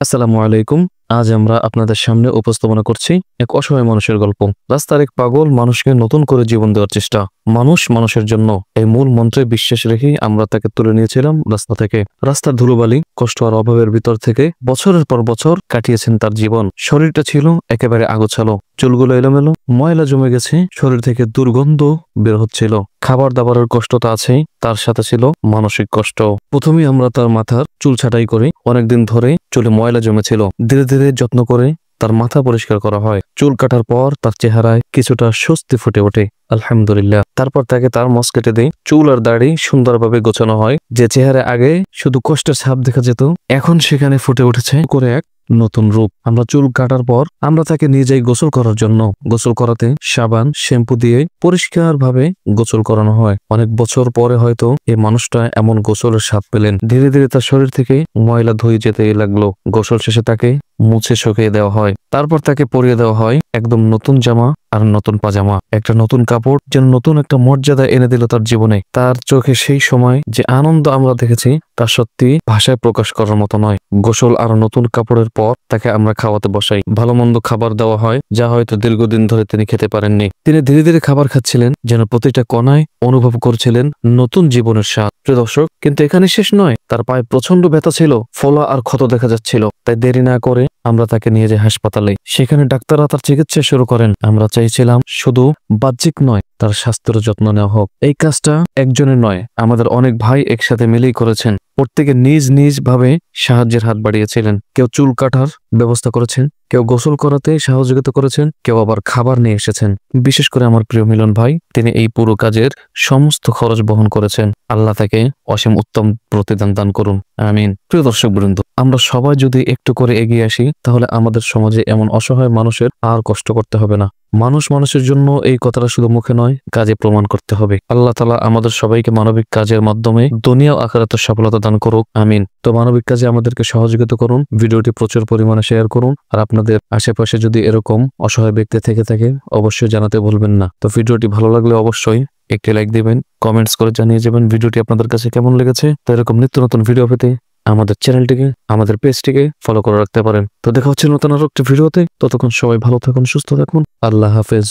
আসসালামু আলাইকুম। আজ আমরা আপনাদের সামনে উপস্থাপনা করছি এক অসহায় মানুষের গল্প। রাস্তার এক পাগল মানুষকে নতুন করে জীবন দেওয়ার চেষ্টা। মানুষ মানুষের জন্য, এই মূল মন্ত্রে বিশ্বাস রেখেই আমরা তাকে তুলে নিয়েছিলাম রাস্তা থেকে। রাস্তার ধুলোবালি, কষ্ট আর অভাবের ভিতর থেকে বছরের পর বছর কাটিয়েছেন তার জীবন। শরীরটা ছিল একেবারে আগোছালো, চুলগুলো এলোমেলো, ময়লা জমে গেছে, শরীর থেকে দুর্গন্ধ বের হচ্ছিল। খাবার দাবারের কষ্ট তো আছেই, তার সাথে ছিল মানসিক কষ্ট। প্রথমে আমরা তার মাথার চুল ছাঁটাই করি। অনেকদিন ধরে চুলে ময়লা জমেছিল। ধীরে ধীরে যত্ন করে তার মাথা পরিষ্কার করা হয়। চুল কাটার পর তার চেহারায় কিছুটা স্বস্তি ফুটে ওঠে, আলহামদুলিল্লাহ। তারপর তাকে তার মস কেটে দেয়। চুল আর দাড়ি সুন্দরভাবে গোছানো হয়। যে চেহারা আগে শুধু কষ্টের ছাপ দেখা যেত, এখন সেখানে ফুটে উঠেছে করে এক নতুন রূপ। আমরা চুল কাটার পর আমরা তাকে নিয়ে যাই গোসল করার জন্য। গোসল করাতে সাবান, শ্যাম্পু দিয়ে পরিষ্কার ভাবে গোসল করানো হয়। অনেক বছর পরে হয়তো এই মানুষটা এমন গোসলের স্বাদ পেলেন। ধীরে ধীরে তার শরীর থেকে ময়লা ধুয়ে যেতে লাগলো। গোসল শেষে তাকে মুছে শুকিয়ে দেওয়া হয়। তারপর তাকে পরিয়ে দেওয়া হয় একদম নতুন জামা আর নতুন পাজামা, একটা নতুন কাপড়, যেন নতুন একটা মর্যাদা এনে দিল তার জীবনে। তার চোখে সেই সময় যে আনন্দ আমরা দেখেছি, তা সত্যি ভাষায় প্রকাশ করার মতো নয়। গোসল আর নতুন কাপড়ের পর তাকে আমরা খাওয়াতে বসাই। ভালো মন্দ খাবার দেওয়া হয়, যা হয়তো দীর্ঘদিন ধরে তিনি খেতে পারেননি। তিনি ধীরে ধীরে খাবার খাচ্ছিলেন, যেন প্রতিটা কণায় অনুভব করছিলেন নতুন জীবনের স্বাদ। প্রিয় দর্শক, কিন্তু এখানে শেষ নয়। তার পায়ে প্রচন্ড ব্যথা ছিল, ফোলা আর ক্ষত দেখা যাচ্ছিল। তাই দেরি না করে আমরা তাকে নিয়ে যাই হাসপাতালে। সেখানে ডাক্তাররা তার চিকিৎসা শুরু করেন। আমরা চাইছিলাম শুধু বাহ্যিক নয়, তার স্বাস্থ্যের যত্ন নেওয়া হোক। এই কাজটা একজনের নয়, আমাদের অনেক ভাই একসাথে মিলেই করেছেন। প্রত্যেকে নিজ নিজ ভাবে সাহায্যের হাত বাড়িয়েছিলেন। কেউ চুল কাটার ব্যবস্থা করেছেন, কেউ গোসল করাতে সহযোগিতা করেছেন, কেউ আবার খাবার নিয়ে এসেছেন। বিশেষ করে আমার প্রিয় মিলন ভাই, তিনি এই পুরো কাজের সমস্ত খরচ বহন করেছেন। আল্লাহ তাকে অসীম উত্তম প্রতিদান দান করুন, আমিন। প্রিয় দর্শক বৃন্দ, আমরা সবাই যদি একটু করে এগিয়ে আসি, তাহলে আমাদের সমাজে এমন অসহায় মানুষের আর কষ্ট করতে হবে না। মানুষ মানুষের জন্য, এই কথাটা শুধু মুখে নয়, কাজে প্রমাণ করতে হবে। আল্লাহ তাআলা আমাদের সবাইকে মানবিক কাজের মাধ্যমে দুনিয়া ও আখিরাতের সফলতা দান করুক, আমিন। তো মানবিক কাজে আমাদেরকে সহযোগিতা করুন, ভিডিওটি প্রচুর পরিমাণে শেয়ার করুন। আর আপনাদের আশেপাশে যদি এরকম অসহায় ব্যক্তি থেকে থাকে, অবশ্যই জানাতে ভুলবেন না। তো ভিডিওটি ভালো লাগলে অবশ্যই একটি লাইক দিবেন, কমেন্টস করে জানিয়ে যাবেন ভিডিওটি আপনাদের কাছে কেমন লেগেছে। তো এরকম নিত্য নতুন ভিডিও পেতে আমাদের চ্যানেলটিকে, আমাদের পেজটিকে ফলো করে রাখতে পারেন। তো দেখা হচ্ছে নতুন আরো একটি ভিডিওতে। ততক্ষণ সবাই ভালো থাকুন, সুস্থ থাকুন। আল্লাহ হাফেজ।